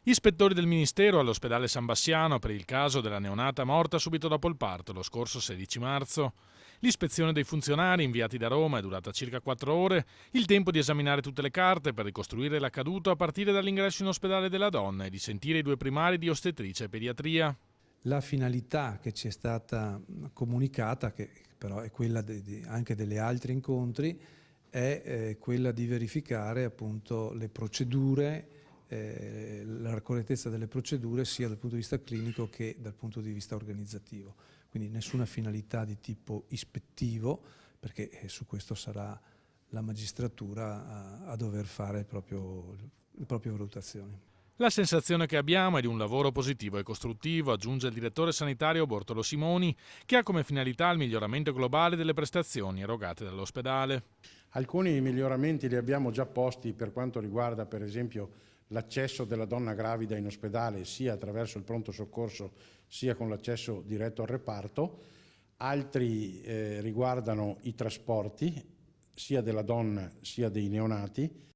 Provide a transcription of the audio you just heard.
Ispettori del Ministero all'ospedale San Bassiano per il caso della neonata morta subito dopo il parto lo scorso 16 marzo. L'ispezione dei funzionari inviati da Roma è durata circa 4 ore, il tempo di esaminare tutte le carte per ricostruire l'accaduto a partire dall'ingresso in ospedale della donna e di sentire i due primari di ostetricia e pediatria. La finalità che ci è stata comunicata, che però è quella anche degli altri incontri, è quella di verificare appunto le procedure, la correttezza delle procedure sia dal punto di vista clinico che dal punto di vista organizzativo. Quindi nessuna finalità di tipo ispettivo, perché su questo sarà la magistratura a dover fare le proprie valutazioni. La sensazione che abbiamo è di un lavoro positivo e costruttivo, aggiunge il direttore sanitario Bortolo Simoni, che ha come finalità il miglioramento globale delle prestazioni erogate dall'ospedale. Alcuni miglioramenti li abbiamo già posti per quanto riguarda per esempio l'accesso della donna gravida in ospedale sia attraverso il pronto soccorso sia con l'accesso diretto al reparto, altri riguardano i trasporti sia della donna sia dei neonati.